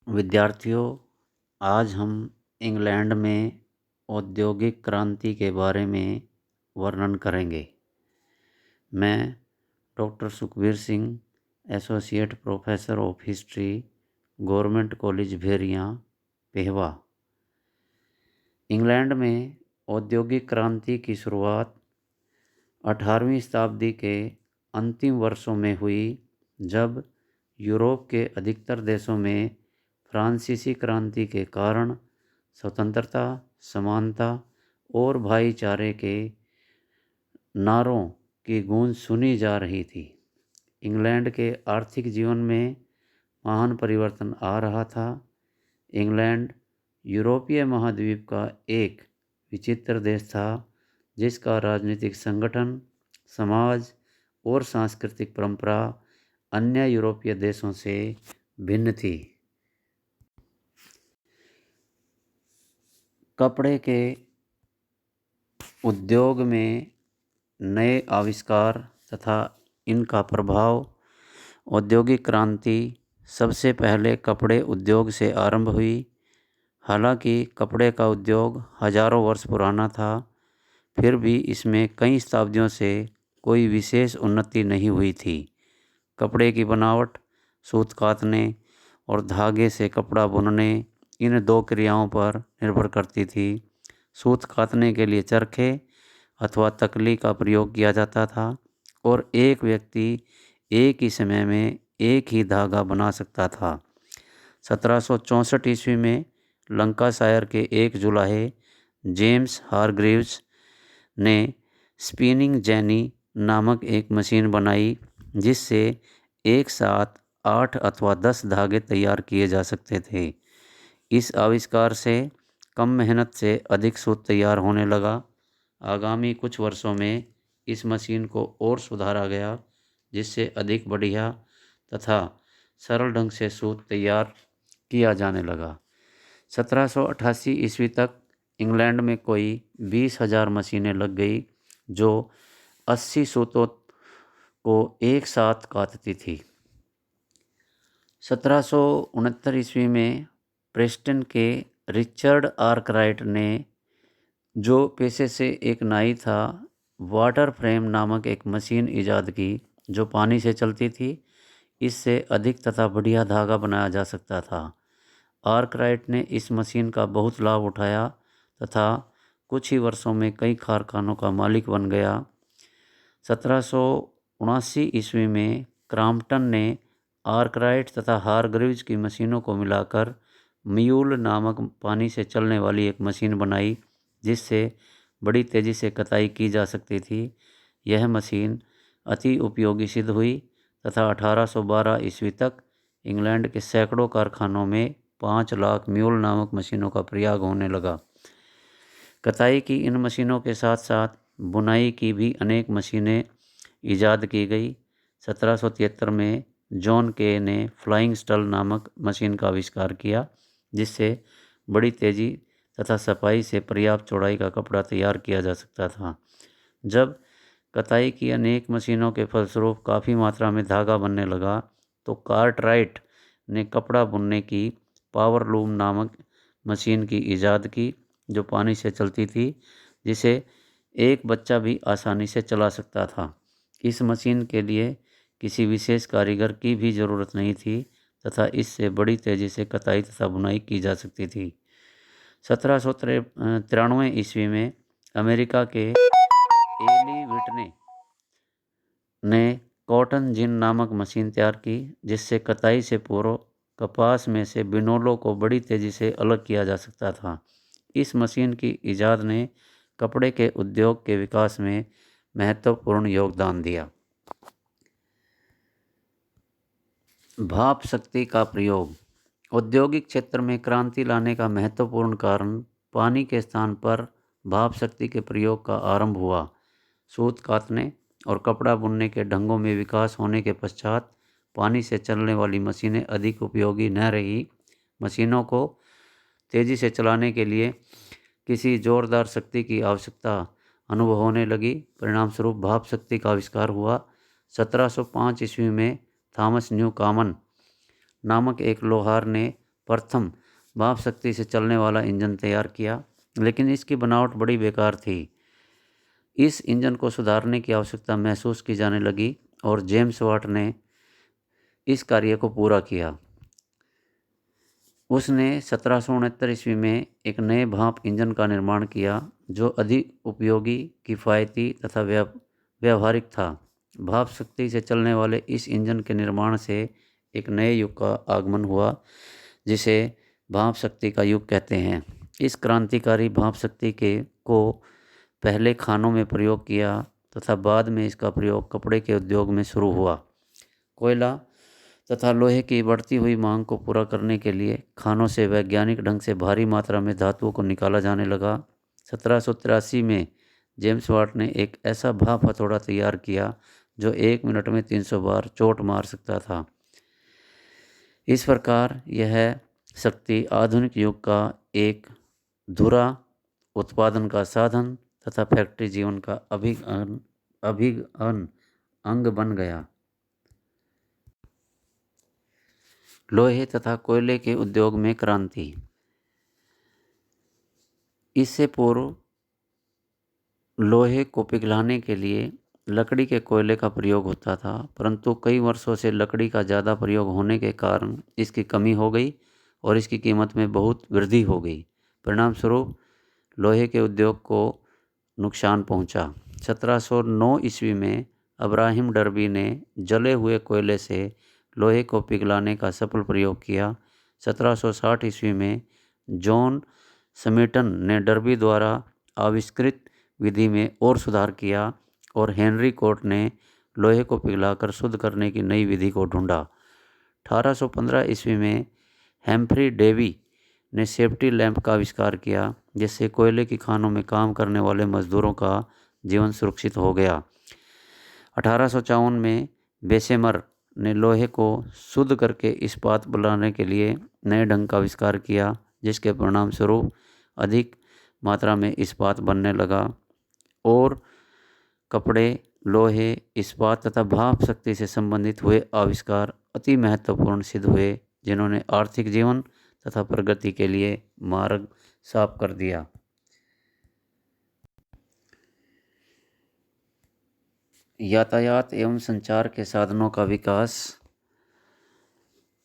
विद्यार्थियों, आज हम इंग्लैंड में औद्योगिक क्रांति के बारे में वर्णन करेंगे। मैं doctor Sukhbir Singh, associate professor of history, government college Bherian, Pehowa. England में औद्योगिक क्रांति की शुरुआत 18वीं शताब्दी के अंतिम वर्षों में हुई, जब यूरोप के अधिकतर देशों में फ्रांसीसी क्रांति के कारण स्वतंत्रता, समानता और भाईचारे के नारों की गूंज सुनी जा रही थी। इंग्लैंड के आर्थिक जीवन में महान परिवर्तन आ रहा था। इंग्लैंड यूरोपीय महाद्वीप का एक विचित्र देश था, जिसका राजनीतिक संगठन, समाज और सांस्कृतिक परंपरा अन्य यूरोपीय देशों से भिन्न थी। कपड़े के उद्योग में नए आविष्कार तथा इनका प्रभाव। औद्योगिक क्रांति सबसे पहले कपड़े उद्योग से आरंभ हुई। हालांकि कपड़े का उद्योग हजारों वर्ष पुराना था, फिर भी इसमें कई शताब्दियों से कोई विशेष उन्नति नहीं हुई थी। कपड़े की बनावट, सूत कातने और धागे से कपड़ा बुनने, इन दो क्रियाओं पर निर्भर करती थी। सूत कातने के लिए चरखे अथवा तकली का प्रयोग किया जाता था और एक व्यक्ति एक ही समय में एक ही धागा बना सकता था। 1764 ईस्वी में लंकाशायर के एक जुलाहे जेम्स हारग्रीव्स ने स्पिनिंग जेनी नामक एक मशीन बनाई, जिससे एक साथ 8 अथवा 10 धागे तैयार किए जा सकते थे। इस आविष्कार से कम मेहनत से अधिक सूत तैयार होने लगा। आगामी कुछ वर्षों में इस मशीन को और सुधारा गया, जिससे अधिक बढ़िया तथा सरल ढंग से सूत तैयार किया जाने लगा। 1788 ईस्वी तक इंग्लैंड में कोई 20,000 मशीनें लग गई, जो 80 सूतों को एक साथ काटती थी। 1769 ईस्वी में प्रेस्टन के रिचर्ड आर्कराइट ने, जो पेशे से एक नाई था, वाटर फ्रेम नामक एक मशीन ईजाद की, जो पानी से चलती थी। इससे अधिक तथा बढ़िया धागा बनाया जा सकता था। आर्कराइट ने इस मशीन का बहुत लाभ उठाया तथा कुछ ही वर्षों में कई कारखानों का मालिक बन गया। 1779 ईस्वी में क्रॉम्पटन ने आर्कराइट तथा हारग्रीव्स की मशीनों को मिलाकर म्यूल नामक पानी से चलने वाली एक मशीन बनाई, जिससे बड़ी तेज़ी से कताई की जा सकती थी। यह मशीन अति उपयोगी सिद्ध हुई तथा 1812 ईस्वी तक इंग्लैंड के सैकड़ों कारखानों में 5 लाख म्यूल नामक मशीनों का प्रयोग होने लगा। कताई की इन मशीनों के साथ साथ बुनाई की भी अनेक मशीनें ईजाद की गई। 1773 में जॉन के ने फ्लाइंग स्टल नामक मशीन का आविष्कार किया, जिससे बड़ी तेज़ी तथा सफाई से पर्याप्त चौड़ाई का कपड़ा तैयार किया जा सकता था। जब कताई की अनेक मशीनों के फलस्वरूप काफ़ी मात्रा में धागा बनने लगा, तो कार्टराइट ने कपड़ा बुनने की पावर लूम नामक मशीन की ईजाद की, जो पानी से चलती थी, जिसे एक बच्चा भी आसानी से चला सकता था। इस मशीन के लिए किसी विशेष कारीगर की भी ज़रूरत नहीं थी तथा इससे बड़ी तेज़ी से कताई तथा बुनाई की जा सकती थी। 1793 ईस्वी में अमेरिका के एली व्हिटने ने कॉटन जिन नामक मशीन तैयार की, जिससे कताई से पूर्व कपास में से बिनोलों को बड़ी तेज़ी से अलग किया जा सकता था। इस मशीन की ईजाद ने कपड़े के उद्योग के विकास में महत्वपूर्ण योगदान दिया। भाप शक्ति का प्रयोग। औद्योगिक क्षेत्र में क्रांति लाने का महत्वपूर्ण कारण पानी के स्थान पर भाप शक्ति के प्रयोग का आरंभ हुआ। सूत कातने और कपड़ा बुनने के ढंगों में विकास होने के पश्चात पानी से चलने वाली मशीनें अधिक उपयोगी न रही। मशीनों को तेज़ी से चलाने के लिए किसी जोरदार शक्ति की आवश्यकता अनुभव होने लगी। परिणामस्वरूप भाप शक्ति का आविष्कार हुआ। 1705 ईस्वी में थॉमस न्यू कॉमन नामक एक लोहार ने प्रथम भाप शक्ति से चलने वाला इंजन तैयार किया, लेकिन इसकी बनावट बड़ी बेकार थी। इस इंजन को सुधारने की आवश्यकता महसूस की जाने लगी और जेम्स वाट ने इस कार्य को पूरा किया। उसने 1769 ईस्वी में एक नए भाप इंजन का निर्माण किया जो अधिक उपयोगी, किफ़ायती तथा व्यावहारिक था। भाप शक्ति से चलने वाले इस इंजन के निर्माण से एक नए युग का आगमन हुआ, जिसे भाप शक्ति का युग कहते हैं। इस क्रांतिकारी भाप शक्ति को पहले खानों में प्रयोग किया तथा बाद में इसका प्रयोग कपड़े के उद्योग में शुरू हुआ। कोयला तथा लोहे की बढ़ती हुई मांग को पूरा करने के लिए खानों से वैज्ञानिक ढंग से भारी मात्रा में धातुओं को निकाला जाने लगा। 1783 में जेम्स वाट ने एक ऐसा भाप हथौड़ा तैयार किया जो 1 मिनट में 300 बार चोट मार सकता था। इस प्रकार यह शक्ति आधुनिक युग का एक धुरा उत्पादन का साधन तथा फैक्ट्री जीवन का अभिन्न अंग बन गया। लोहे तथा कोयले के उद्योग में क्रांति। इससे पूर्व लोहे को पिघलाने के लिए लकड़ी के कोयले का प्रयोग होता था, परंतु कई वर्षों से लकड़ी का ज़्यादा प्रयोग होने के कारण इसकी कमी हो गई और इसकी कीमत में बहुत वृद्धि हो गई। परिणाम स्वरूप लोहे के उद्योग को नुकसान पहुंचा। 1709 ईस्वी में अब्राहिम डर्बी ने जले हुए कोयले से लोहे को पिघलाने का सफल प्रयोग किया। 1760 ईस्वी में जॉन स्मिटन ने डर्बी द्वारा आविष्कृत विधि में और सुधार किया और हेनरी कोट ने लोहे को पिघलाकर शुद्ध करने की नई विधि को ढूंढा। 1815 ईस्वी में हेम्फ्री डेवी ने सेफ्टी लैंप का आविष्कार किया, जिससे कोयले की खानों में काम करने वाले मजदूरों का जीवन सुरक्षित हो गया। 1854 में बेसेमर ने लोहे को शुद्ध करके इस्पात बनाने के लिए नए ढंग का आविष्कार किया, जिसके परिणाम स्वरूप अधिक मात्रा में इस्पात बनने लगा और कपड़े, लोहे, इस्पात तथा भाप शक्ति से संबंधित हुए आविष्कार अति महत्वपूर्ण सिद्ध हुए, जिन्होंने आर्थिक जीवन तथा प्रगति के लिए मार्ग साफ कर दिया। यातायात एवं संचार के साधनों का विकास।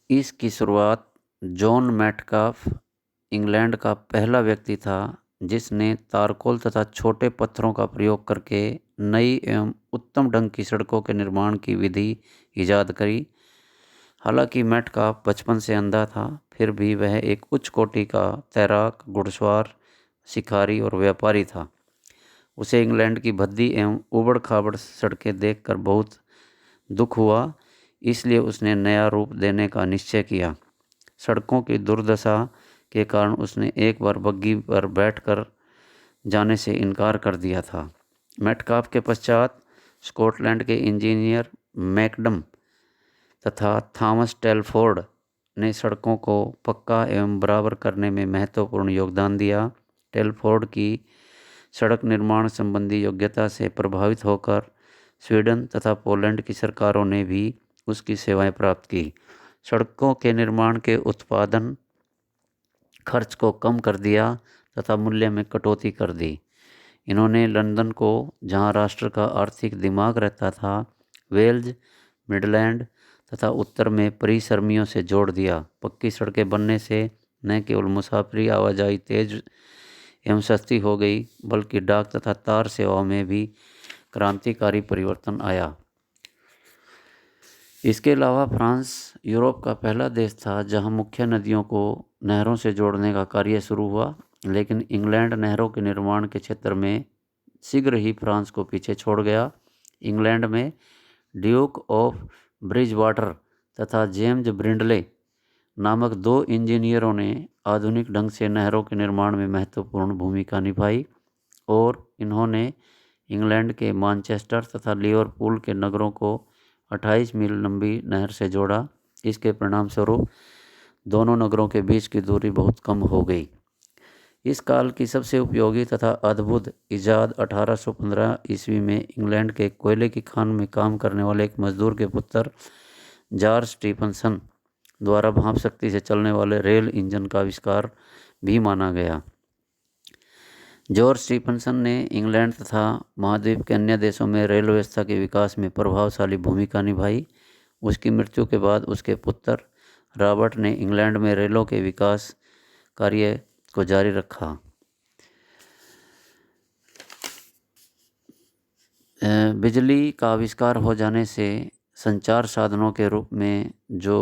इसकी शुरुआत जॉन मेटकाफ, इंग्लैंड का पहला व्यक्ति था जिसने तारकोल तथा छोटे पत्थरों का प्रयोग करके नई एवं उत्तम ढंग की सड़कों के निर्माण की विधि ईजाद करी। हालांकि मेटकाफ बचपन से अंधा था, फिर भी वह एक उच्च कोटि का तैराक, घुड़सवार, शिकारी और व्यापारी था। उसे इंग्लैंड की भद्दी एवं उबड़ खाबड़ सड़कें देखकर बहुत दुख हुआ, इसलिए उसने नया रूप देने का निश्चय किया। सड़कों की दुर्दशा के कारण उसने एक बार बग्गी पर बैठकर जाने से इनकार कर दिया था। मेटकाफ के पश्चात स्कॉटलैंड के इंजीनियर मैकडम तथा थॉमस टेलफोर्ड ने सड़कों को पक्का एवं बराबर करने में महत्वपूर्ण योगदान दिया। टेलफोर्ड की सड़क निर्माण संबंधी योग्यता से प्रभावित होकर स्वीडन तथा पोलैंड की सरकारों ने भी उसकी सेवाएं प्राप्त की। सड़कों के निर्माण के उत्पादन खर्च को कम कर दिया तथा मूल्य में कटौती कर दी। इन्होंने लंदन को, जहां राष्ट्र का आर्थिक दिमाग रहता था, वेल्स, मिडलैंड तथा उत्तर में परिसरमियों से जोड़ दिया। पक्की सड़कें बनने से न केवल मुसाफरी आवाजाही तेज एवं सस्ती हो गई, बल्कि डाक तथा तार सेवाओं में भी क्रांतिकारी परिवर्तन आया। इसके अलावा फ्रांस यूरोप का पहला देश था जहां मुख्य नदियों को नहरों से जोड़ने का कार्य शुरू हुआ, लेकिन इंग्लैंड नहरों के निर्माण के क्षेत्र में शीघ्र ही फ्रांस को पीछे छोड़ गया। इंग्लैंड में ड्यूक ऑफ ब्रिजवाटर तथा जेम्स ब्रिंडले नामक 2 इंजीनियरों ने आधुनिक ढंग से नहरों के निर्माण में महत्वपूर्ण भूमिका निभाई और इन्होंने इंग्लैंड के मैनचेस्टर तथा लिवरपूल के नगरों को 28 मील लंबी नहर से जोड़ा। इसके परिणाम स्वरूप दोनों नगरों के बीच की दूरी बहुत कम हो गई। इस काल की सबसे उपयोगी तथा अद्भुत इजाद 1815 ईस्वी में इंग्लैंड के कोयले की खान में काम करने वाले एक मजदूर के पुत्र जॉर्ज स्टीफनसन द्वारा भाप शक्ति से चलने वाले रेल इंजन का आविष्कार भी माना गया। जॉर्ज स्टीफनसन ने इंग्लैंड तथा महाद्वीप के अन्य देशों में रेल व्यवस्था के विकास में प्रभावशाली भूमिका निभाई। उसकी मृत्यु के बाद उसके पुत्र रॉबर्ट ने इंग्लैंड में रेलों के विकास कार्य को जारी रखा। बिजली का आविष्कार हो जाने से संचार साधनों के रूप में जो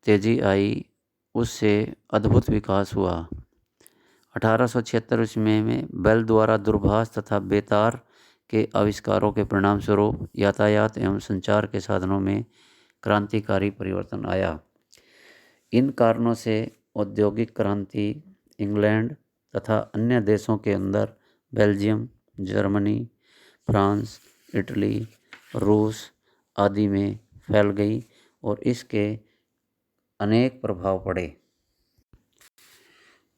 तेजी आई, उससे अद्भुत विकास हुआ। 1876 ईस्वी में बेल द्वारा दूरभाष तथा बेतार के आविष्कारों के परिणाम स्वरूप यातायात एवं संचार के साधनों में क्रांतिकारी परिवर्तन आया। इन कारणों से औद्योगिक क्रांति इंग्लैंड तथा अन्य देशों के अंदर बेल्जियम, जर्मनी, फ्रांस, इटली, रूस आदि में फैल गई और इसके अनेक प्रभाव पड़े।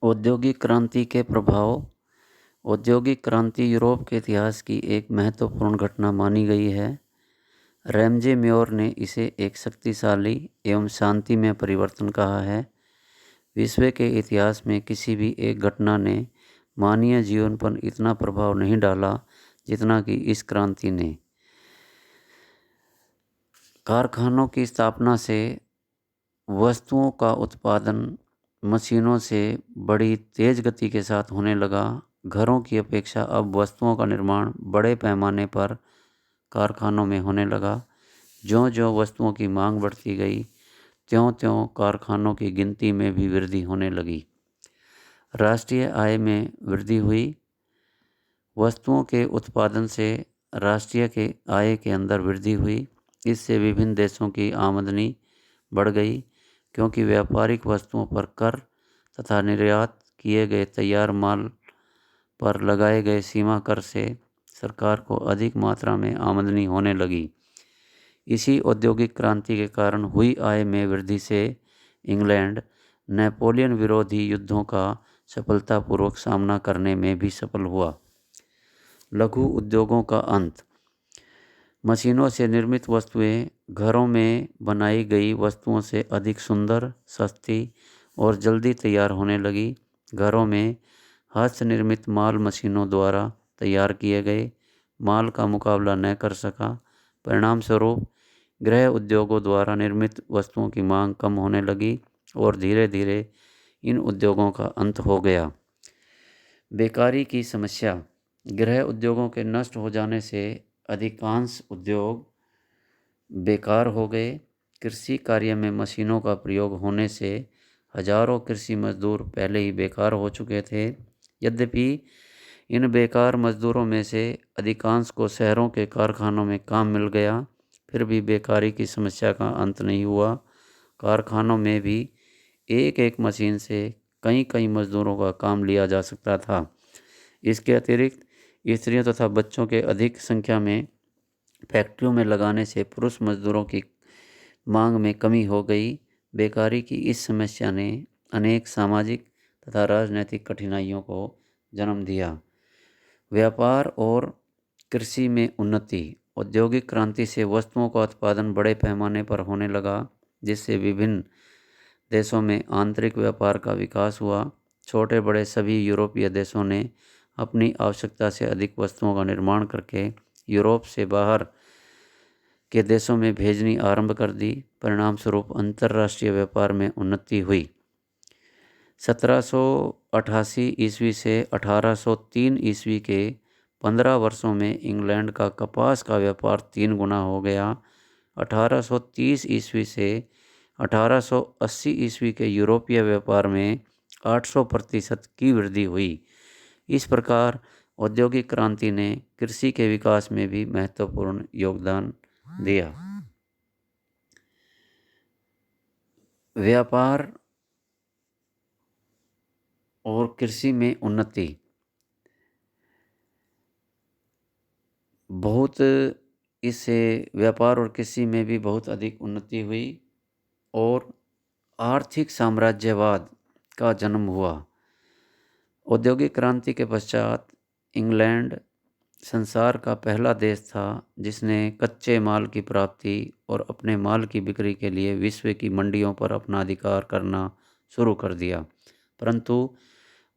औद्योगिक क्रांति के प्रभाव। औद्योगिक क्रांति यूरोप के इतिहास की एक महत्वपूर्ण घटना मानी गई है। रैमजे म्योर ने इसे एक शक्तिशाली एवं शांतिमय परिवर्तन कहा है। विश्व के इतिहास में किसी भी एक घटना ने मानवीय जीवन पर इतना प्रभाव नहीं डाला जितना कि इस क्रांति ने। कारखानों की स्थापना से वस्तुओं का उत्पादन मशीनों से बड़ी तेज गति के साथ होने लगा। घरों की अपेक्षा अब वस्तुओं का निर्माण बड़े पैमाने पर कारखानों में होने लगा। ज्यों ज्यों वस्तुओं की मांग बढ़ती गई, त्यों त्यों कारखानों की गिनती में भी वृद्धि होने लगी। राष्ट्रीय आय में वृद्धि हुई। वस्तुओं के उत्पादन से राष्ट्रीय के आय के अंदर वृद्धि हुई। इससे विभिन्न देशों की आमदनी बढ़ गई, क्योंकि व्यापारिक वस्तुओं पर कर तथा निर्यात किए गए तैयार माल पर लगाए गए सीमा कर से सरकार को अधिक मात्रा में आमदनी होने लगी। इसी औद्योगिक क्रांति के कारण हुई आय में वृद्धि से इंग्लैंड नेपोलियन विरोधी युद्धों का सफलतापूर्वक सामना करने में भी सफल हुआ। लघु उद्योगों का अंत। मशीनों से निर्मित वस्तुएं घरों में बनाई गई वस्तुओं से अधिक सुंदर, सस्ती और जल्दी तैयार होने लगी। घरों में हस्त निर्मित माल मशीनों द्वारा तैयार किए गए माल का मुकाबला न कर सका। परिणाम स्वरूप गृह उद्योगों द्वारा निर्मित वस्तुओं की मांग कम होने लगी और धीरे धीरे इन उद्योगों का अंत हो गया। बेकारी की समस्या। गृह उद्योगों के नष्ट हो जाने से अधिकांश उद्योग बेकार हो गए। कृषि कार्य में मशीनों का प्रयोग होने से हजारों कृषि मजदूर पहले ही बेकार हो चुके थे। यद्यपि इन बेकार मजदूरों में से अधिकांश को शहरों के कारखानों में काम मिल गया, फिर भी बेकारी की समस्या का अंत नहीं हुआ। कारखानों में भी एक एक मशीन से कई कई मजदूरों का काम लिया जा सकता था। इसके अतिरिक्त स्त्रियों तथा बच्चों के अधिक संख्या में फैक्ट्रियों में लगाने से पुरुष मजदूरों की मांग में कमी हो गई। बेकारी की इस समस्या ने अनेक सामाजिक तथा राजनीतिक कठिनाइयों को जन्म दिया। व्यापार और कृषि में उन्नति। औद्योगिक क्रांति से वस्तुओं का उत्पादन बड़े पैमाने पर होने लगा, जिससे विभिन्न देशों में आंतरिक व्यापार का विकास हुआ। छोटे बड़े सभी यूरोपीय देशों ने अपनी आवश्यकता से अधिक वस्तुओं का निर्माण करके यूरोप से बाहर के देशों में भेजनी आरंभ कर दी। परिणाम स्वरूप अंतर्राष्ट्रीय व्यापार में उन्नति हुई। 1788 ईस्वी से 1803 ईस्वी के 15 वर्षों में इंग्लैंड का कपास का व्यापार 3 गुना हो गया। 1830 ईस्वी से 1880 ईस्वी के यूरोपीय व्यापार में 800% की वृद्धि हुई। इस प्रकार औद्योगिक क्रांति ने कृषि के विकास में भी महत्वपूर्ण योगदान दिया। व्यापार और कृषि में उन्नति। इससे व्यापार और कृषि में भी बहुत अधिक उन्नति हुई और आर्थिक साम्राज्यवाद का जन्म हुआ। औद्योगिक क्रांति के पश्चात इंग्लैंड संसार का पहला देश था जिसने कच्चे माल की प्राप्ति और अपने माल की बिक्री के लिए विश्व की मंडियों पर अपना अधिकार करना शुरू कर दिया। परंतु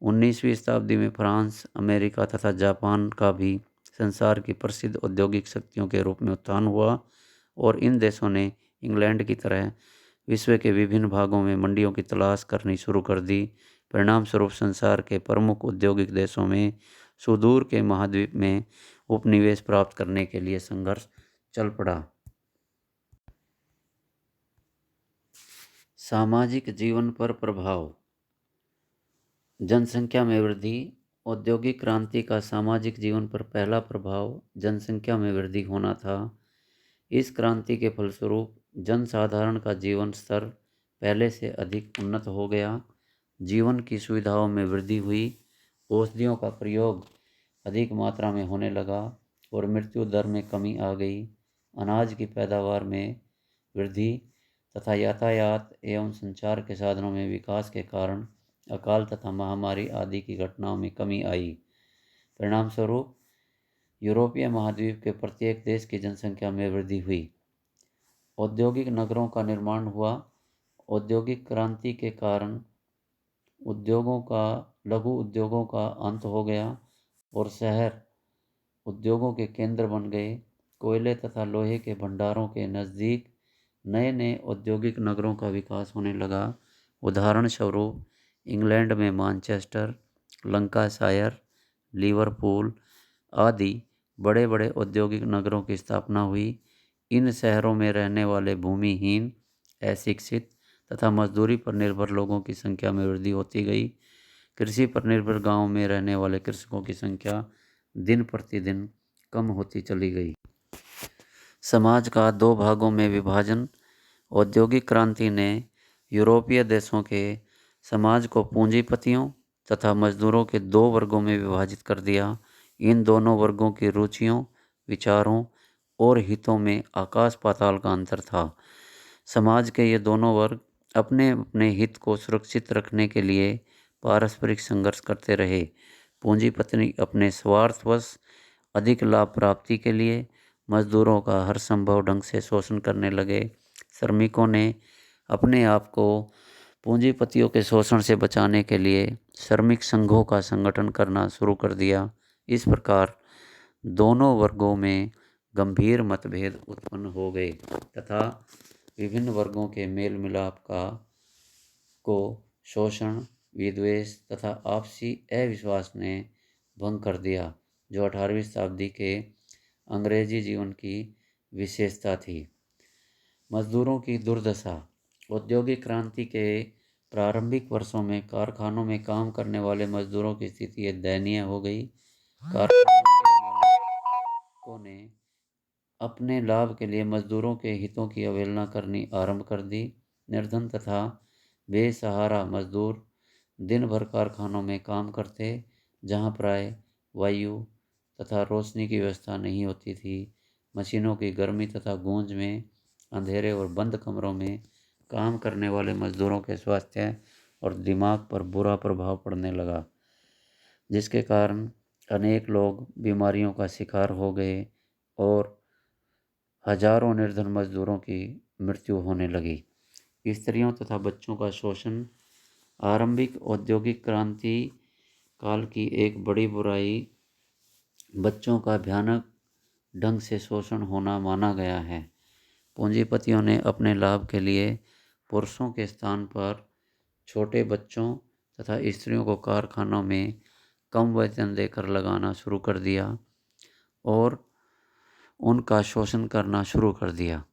19वीं शताब्दी में फ्रांस, अमेरिका तथा जापान का भी संसार की प्रसिद्ध औद्योगिक शक्तियों के रूप में उत्थान हुआ और इन देशों ने इंग्लैंड की तरह विश्व के विभिन्न भागों में मंडियों की तलाश करनी शुरू कर दी। परिणाम स्वरूप संसार के प्रमुख औद्योगिक देशों में सुदूर के महाद्वीप में उपनिवेश प्राप्त करने के लिए संघर्ष चल पड़ा। सामाजिक जीवन पर प्रभाव। जनसंख्या में वृद्धि। औद्योगिक क्रांति का सामाजिक जीवन पर पहला प्रभाव जनसंख्या में वृद्धि होना था। इस क्रांति के फलस्वरूप जनसाधारण का जीवन स्तर पहले से अधिक उन्नत हो गया। जीवन की सुविधाओं में वृद्धि हुई। औषधियों का प्रयोग अधिक मात्रा में होने लगा और मृत्यु दर में कमी आ गई। अनाज की पैदावार में वृद्धि तथा यातायात एवं संचार के साधनों में विकास के कारण अकाल तथा महामारी आदि की घटनाओं में कमी आई। परिणाम स्वरूप यूरोपीय महाद्वीप के प्रत्येक देश की जनसंख्या में वृद्धि हुई। औद्योगिक नगरों का निर्माण हुआ। औद्योगिक क्रांति के कारण लघु उद्योगों का अंत हो गया और शहर उद्योगों के केंद्र बन गए। कोयले तथा लोहे के भंडारों के नज़दीक नए नए औद्योगिक नगरों का विकास होने लगा। उदाहरण स्वरूप इंग्लैंड में मैनचेस्टर, लंकाशायर, लिवरपूल आदि बड़े बड़े औद्योगिक नगरों की स्थापना हुई। इन शहरों में रहने वाले भूमिहीन, अशिक्षित तथा मजदूरी पर निर्भर लोगों की संख्या में वृद्धि होती गई। कृषि पर निर्भर गांवों में रहने वाले कृषकों की संख्या दिन प्रतिदिन कम होती चली गई। समाज का दो भागों में विभाजन। औद्योगिक क्रांति ने यूरोपीय देशों के समाज को पूंजीपतियों तथा मजदूरों के दो वर्गों में विभाजित कर दिया। इन दोनों वर्गों की रुचियों, विचारों और हितों में आकाश पाताल का अंतर था। समाज के ये दोनों वर्ग अपने अपने हित को सुरक्षित रखने के लिए पारस्परिक संघर्ष करते रहे। पूंजीपति अपने स्वार्थवश अधिक लाभ प्राप्ति के लिए मजदूरों का हर संभव ढंग से शोषण करने लगे। श्रमिकों ने अपने आप को पूंजीपतियों के शोषण से बचाने के लिए श्रमिक संघों का संगठन करना शुरू कर दिया। इस प्रकार दोनों वर्गों में गंभीर मतभेद उत्पन्न हो गए तथा विभिन्न वर्गों के मेल मिलाप को शोषण, विद्वेष तथा आपसी अविश्वास ने भंग कर दिया, जो 18वीं शताब्दी के अंग्रेजी जीवन की विशेषता थी। मजदूरों की दुर्दशा। औद्योगिक क्रांति के प्रारंभिक वर्षों में कारखानों में काम करने वाले मजदूरों की स्थिति दयनीय हो गई। कारखानों के मालिकों ने अपने लाभ के लिए मजदूरों के हितों की अवहेलना करनी आरंभ कर दी। निर्धन तथा बेसहारा मजदूर दिन भर कारखानों में काम करते, जहां प्राय वायु तथा रोशनी की व्यवस्था नहीं होती थी। मशीनों की गर्मी तथा गूंज में अंधेरे और बंद कमरों में काम करने वाले मजदूरों के स्वास्थ्य और दिमाग पर बुरा प्रभाव पड़ने लगा, जिसके कारण अनेक लोग बीमारियों का शिकार हो गए और हजारों निर्धन मजदूरों की मृत्यु होने लगी। स्त्रियों तथा बच्चों का शोषण। आरंभिक औद्योगिक क्रांति काल की एक बड़ी बुराई बच्चों का भयानक ढंग से शोषण होना माना गया है। पूंजीपतियों ने अपने लाभ के लिए पुरुषों के स्थान पर छोटे बच्चों तथा स्त्रियों को कारखानों में कम वेतन देकर लगाना शुरू कर दिया और उनका शोषण करना शुरू कर दिया।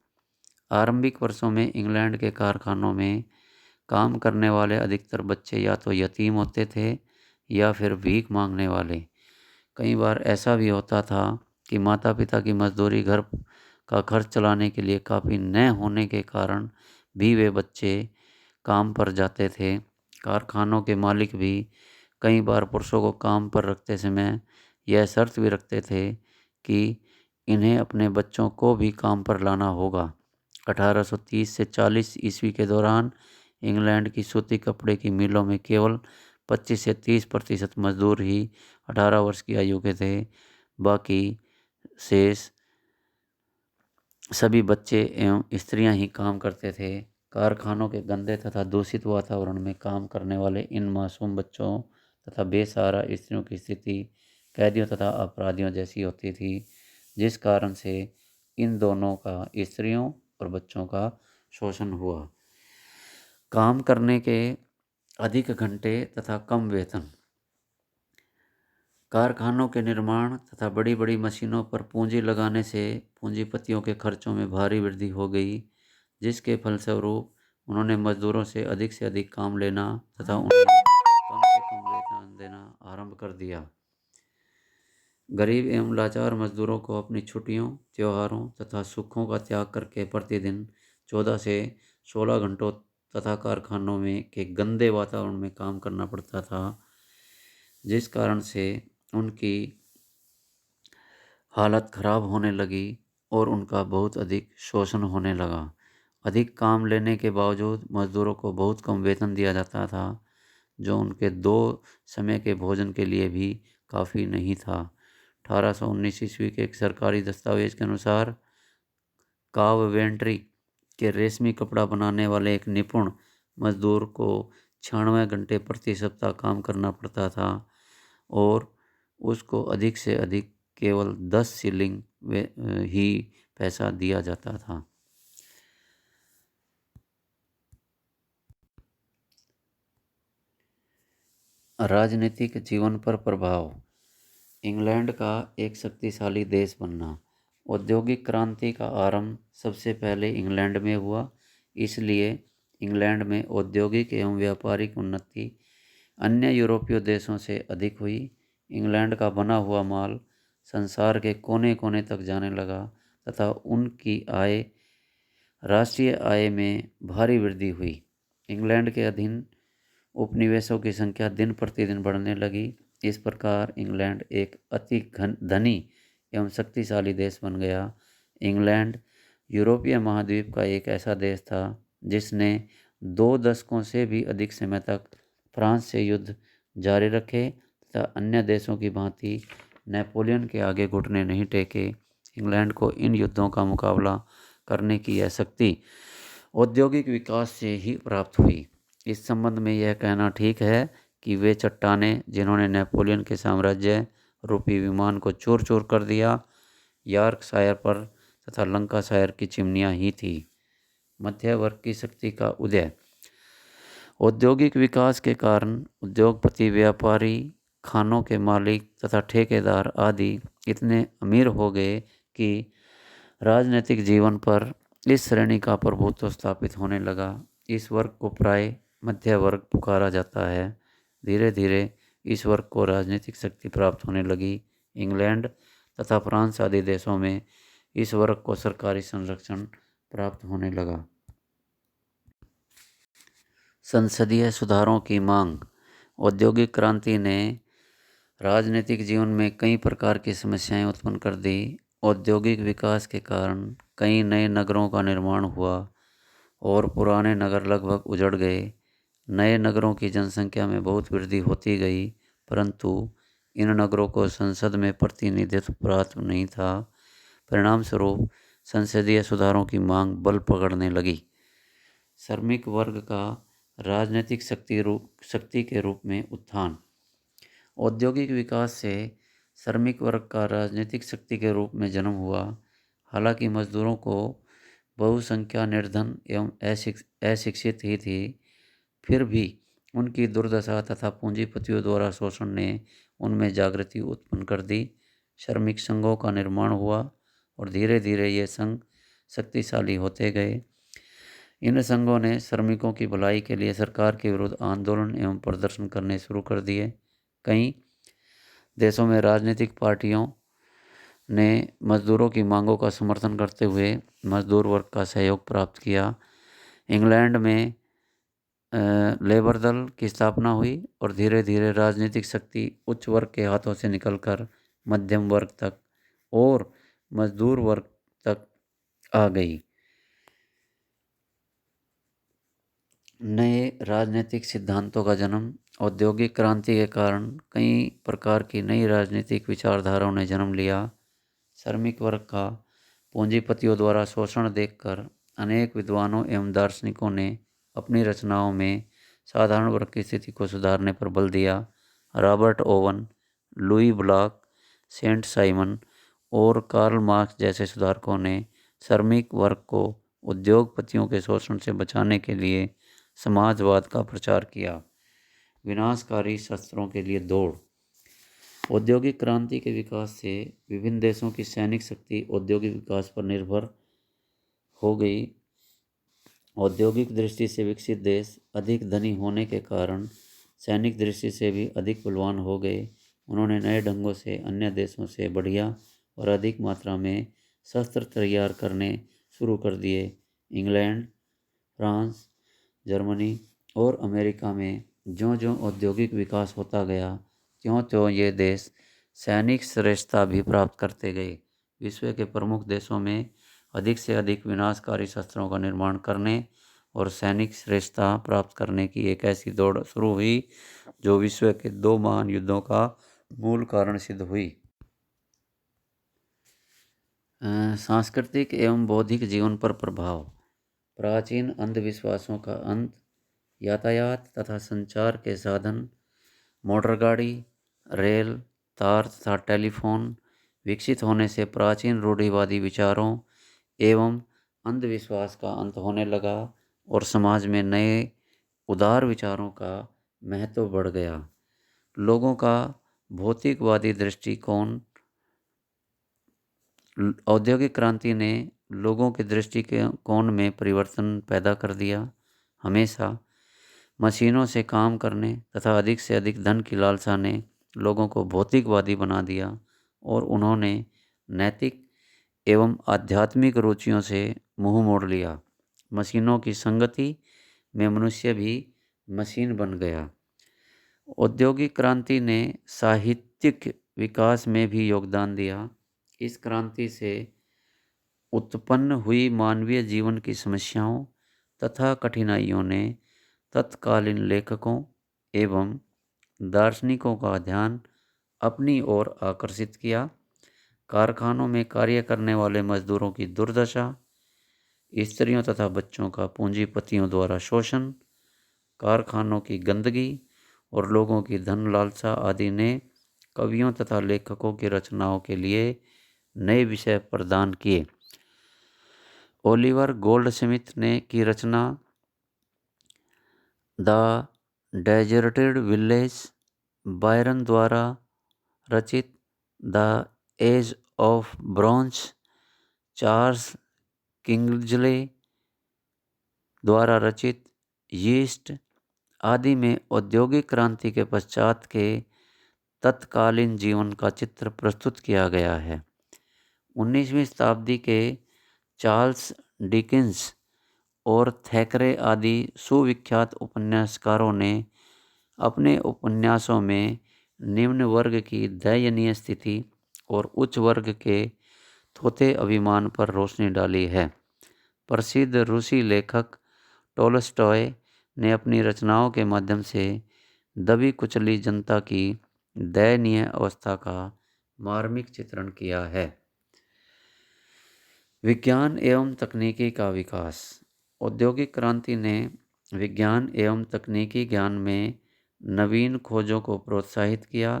आरंभिक वर्षों में इंग्लैंड के कारखानों में काम करने वाले अधिकतर बच्चे या तो यतीम होते थे या फिर भीख मांगने वाले। कई बार ऐसा भी होता था कि माता पिता की मजदूरी घर का खर्च चलाने के लिए काफ़ी न होने के कारण भी वे बच्चे काम पर जाते थे। कारखानों के मालिक भी कई बार पुरुषों को काम पर रखते समय यह शर्त भी रखते थे कि इन्हें अपने बच्चों को भी काम पर लाना होगा। 1830 से 40 ईस्वी के दौरान इंग्लैंड की सूती कपड़े की मिलों में केवल 25 से 30% मजदूर ही 18 वर्ष की आयु के थे। बाकी शेष सभी बच्चे एवं स्त्रियां ही काम करते थे। कारखानों के गंदे तथा दूषित वातावरण में काम करने वाले इन मासूम बच्चों तथा बेसहारा स्त्रियों की स्थिति कैदियों तथा अपराधियों जैसी होती थी, जिस कारण से इन दोनों का, स्त्रियों और बच्चों का, शोषण हुआ। काम करने के अधिक घंटे तथा कम वेतन। कारखानों के निर्माण तथा बड़ी बड़ी मशीनों पर पूंजी लगाने से पूंजीपतियों के खर्चों में भारी वृद्धि हो गई, जिसके फलस्वरूप उन्होंने मजदूरों से अधिक काम लेना तथा उन्हें कम से कम वेतन देना आरंभ कर दिया। गरीब एवं लाचार मजदूरों को अपनी छुट्टियों, त्योहारों तथा सुखों का त्याग करके प्रतिदिन 14 से 16 घंटों तथा कारखानों में के गंदे वातावरण में काम करना पड़ता था, जिस कारण से उनकी हालत खराब होने लगी और उनका बहुत अधिक शोषण होने लगा। अधिक काम लेने के बावजूद मजदूरों को बहुत कम वेतन दिया जाता था, जो उनके 2 समय के भोजन के लिए भी काफ़ी नहीं था। 1819 ईस्वी के एक सरकारी दस्तावेज के अनुसार काववेंट्री के रेशमी कपड़ा बनाने वाले एक निपुण मजदूर को 96 घंटे प्रति सप्ताह काम करना पड़ता था और उसको अधिक से अधिक केवल 10 शिलिंग ही पैसा दिया जाता था। राजनीतिक जीवन पर प्रभाव। इंग्लैंड का एक शक्तिशाली देश बनना। औद्योगिक क्रांति का आरंभ सबसे पहले इंग्लैंड में हुआ, इसलिए इंग्लैंड में औद्योगिक एवं व्यापारिक उन्नति अन्य यूरोपीय देशों से अधिक हुई। इंग्लैंड का बना हुआ माल संसार के कोने कोने तक जाने लगा तथा उनकी आय, राष्ट्रीय आय में भारी वृद्धि हुई। इंग्लैंड के अधीन उपनिवेशों की संख्या दिन प्रतिदिन बढ़ने लगी। इस प्रकार इंग्लैंड एक अति धनी एवं शक्तिशाली देश बन गया। इंग्लैंड यूरोपीय महाद्वीप का एक ऐसा देश था जिसने 2 दशकों से भी अधिक समय तक फ्रांस से युद्ध जारी रखे तथा अन्य देशों की भांति नेपोलियन के आगे घुटने नहीं टेके। इंग्लैंड को इन युद्धों का मुकाबला करने की यह शक्ति औद्योगिक विकास से ही प्राप्त हुई। इस संबंध में यह कहना ठीक है कि वे चट्टानें जिन्होंने नेपोलियन के साम्राज्य रूपी विमान को चूर चूर कर दिया, यॉर्कशायर पर तथा लंकाशायर की चिमनियां ही थी। मध्य वर्ग की शक्ति का उदय। औद्योगिक विकास के कारण उद्योगपति, व्यापारी, खानों के मालिक तथा ठेकेदार आदि इतने अमीर हो गए कि राजनीतिक जीवन पर इस श्रेणी का प्रभुत्व स्थापित होने लगा। इस वर्ग को प्राय मध्य वर्ग पुकारा जाता है। धीरे धीरे इस वर्ग को राजनीतिक शक्ति प्राप्त होने लगी। इंग्लैंड तथा फ्रांस आदि देशों में इस वर्ग को सरकारी संरक्षण प्राप्त होने लगा। संसदीय सुधारों की मांग। औद्योगिक क्रांति ने राजनीतिक जीवन में कई प्रकार की समस्याएं उत्पन्न कर दी। औद्योगिक विकास के कारण कई नए नगरों का निर्माण हुआ और पुराने नगर लगभग उजड़ गए। नए नगरों की जनसंख्या में बहुत वृद्धि होती गई, परंतु इन नगरों को संसद में प्रतिनिधित्व प्राप्त नहीं था। परिणाम स्वरूप संसदीय सुधारों की मांग बल पकड़ने लगी। श्रमिक वर्ग का राजनीतिक शक्ति के रूप में उत्थान। औद्योगिक विकास से श्रमिक वर्ग का राजनीतिक शक्ति के रूप में जन्म हुआ। हालांकि मजदूरों को बहुसंख्या निर्धन एवं अशिक्षित ही थी, फिर भी उनकी दुर्दशा तथा पूंजीपतियों द्वारा शोषण ने उनमें जागृति उत्पन्न कर दी। श्रमिक संघों का निर्माण हुआ और धीरे धीरे ये संघ शक्तिशाली होते गए। इन संघों ने श्रमिकों की भलाई के लिए सरकार के विरुद्ध आंदोलन एवं प्रदर्शन करने शुरू कर दिए। कई देशों में राजनीतिक पार्टियों ने मजदूरों की मांगों का समर्थन करते हुए मजदूर वर्ग का सहयोग प्राप्त किया। इंग्लैंड में लेबर दल की स्थापना हुई और धीरे धीरे राजनीतिक शक्ति उच्च वर्ग के हाथों से निकलकर मध्यम वर्ग तक और मजदूर वर्ग तक आ गई। नए राजनीतिक सिद्धांतों का जन्म। औद्योगिक क्रांति के कारण कई प्रकार की नई राजनीतिक विचारधाराओं ने जन्म लिया। श्रमिक वर्ग का पूंजीपतियों द्वारा शोषण देखकर अनेक विद्वानों एवं दार्शनिकों ने अपनी रचनाओं में साधारण वर्ग की स्थिति को सुधारने पर बल दिया। Robert Owen, Louis Blanc, Saint Simon और कार्ल मार्क्स जैसे सुधारकों ने श्रमिक वर्ग को उद्योगपतियों के शोषण से बचाने के लिए समाजवाद का प्रचार किया। विनाशकारी शस्त्रों के लिए दौड़। औद्योगिक क्रांति के विकास से विभिन्न देशों की सैनिक शक्ति औद्योगिक विकास पर निर्भर हो गई। औद्योगिक दृष्टि से विकसित देश अधिक धनी होने के कारण सैनिक दृष्टि से भी अधिक बलवान हो गए। उन्होंने नए ढंगों से अन्य देशों से बढ़िया और अधिक मात्रा में शस्त्र तैयार करने शुरू कर दिए। इंग्लैंड, फ्रांस, जर्मनी और अमेरिका में ज्यों ज्यों औद्योगिक विकास होता गया त्यों त्यों ये देश सैनिक श्रेष्ठता भी प्राप्त करते गए। विश्व के प्रमुख देशों में अधिक से अधिक विनाशकारी शस्त्रों का निर्माण करने और सैनिक श्रेष्ठता प्राप्त करने की एक ऐसी दौड़ शुरू हुई जो विश्व के 2 महान युद्धों का मूल कारण सिद्ध हुई। सांस्कृतिक एवं बौद्धिक जीवन पर प्रभाव। प्राचीन अंधविश्वासों का अंत, यातायात तथा संचार के साधन, मोटरगाड़ी, रेल, तार तथा टेलीफोन विकसित होने से प्राचीन रूढ़िवादी विचारों एवं अंधविश्वास का अंत होने लगा और समाज में नए उदार विचारों का महत्व बढ़ गया। लोगों का भौतिकवादी दृष्टिकोण। औद्योगिक क्रांति ने लोगों के दृष्टिकोण में परिवर्तन पैदा कर दिया। हमेशा मशीनों से काम करने तथा अधिक से अधिक धन की लालसा ने लोगों को भौतिकवादी बना दिया और उन्होंने नैतिक एवं आध्यात्मिक रुचियों से मुंह मोड़ लिया। मशीनों की संगति में मनुष्य भी मशीन बन गया। औद्योगिक क्रांति ने साहित्यिक विकास में भी योगदान दिया। इस क्रांति से उत्पन्न हुई मानवीय जीवन की समस्याओं तथा कठिनाइयों ने तत्कालीन लेखकों एवं दार्शनिकों का ध्यान अपनी ओर आकर्षित किया। कारखानों में कार्य करने वाले मजदूरों की दुर्दशा, स्त्रियों तथा बच्चों का पूंजीपतियों द्वारा शोषण, कारखानों की गंदगी और लोगों की धन लालसा आदि ने कवियों तथा लेखकों की रचनाओं के लिए नए विषय प्रदान किए। ओलिवर गोल्डस्मिथ ने की रचना द डेजर्टेड विलेज, बायरन द्वारा रचित The Age of Bronze, Charles Kingsley द्वारा रचित यीस्ट आदि में औद्योगिक क्रांति के पश्चात के तत्कालीन जीवन का चित्र प्रस्तुत किया गया है। 19वीं शताब्दी के चार्ल्स डिकेंस और थैकरे आदि सुविख्यात उपन्यासकारों ने अपने उपन्यासों में निम्न वर्ग की दयनीय स्थिति और उच्च वर्ग के थोथे अभिमान पर रोशनी डाली है। प्रसिद्ध रूसी लेखक टोल्स्टॉय ने अपनी रचनाओं के माध्यम से दबी कुचली जनता की दयनीय अवस्था का मार्मिक चित्रण किया है। विज्ञान एवं तकनीकी का विकास। औद्योगिक क्रांति ने विज्ञान एवं तकनीकी ज्ञान में नवीन खोजों को प्रोत्साहित किया।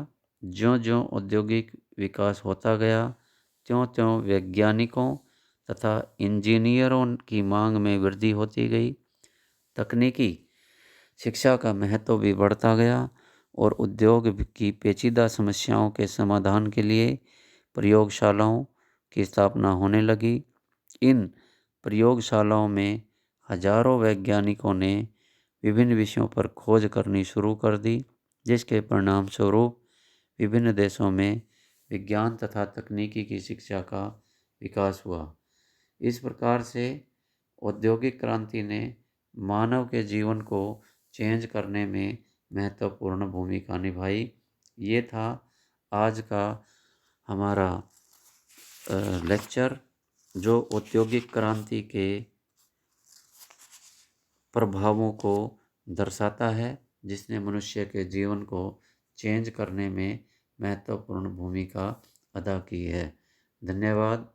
ज्यों ज्यों औद्योगिक विकास होता गया त्यों त्यों वैज्ञानिकों तथा इंजीनियरों की मांग में वृद्धि होती गई। तकनीकी शिक्षा का महत्व भी बढ़ता गया और उद्योग की पेचीदा समस्याओं के समाधान के लिए प्रयोगशालाओं की स्थापना होने लगी। इन प्रयोगशालाओं में हजारों वैज्ञानिकों ने विभिन्न विषयों पर खोज करनी शुरू कर दी, जिसके परिणाम स्वरूप विभिन्न देशों में विज्ञान तथा तकनीकी की शिक्षा का विकास हुआ। इस प्रकार से औद्योगिक क्रांति ने मानव के जीवन को चेंज करने में महत्वपूर्ण भूमिका निभाई। ये था आज का हमारा लेक्चर जो औद्योगिक क्रांति के प्रभावों को दर्शाता है, जिसने मनुष्य के जीवन को चेंज करने में महत्वपूर्ण भूमिका अदा की है। धन्यवाद।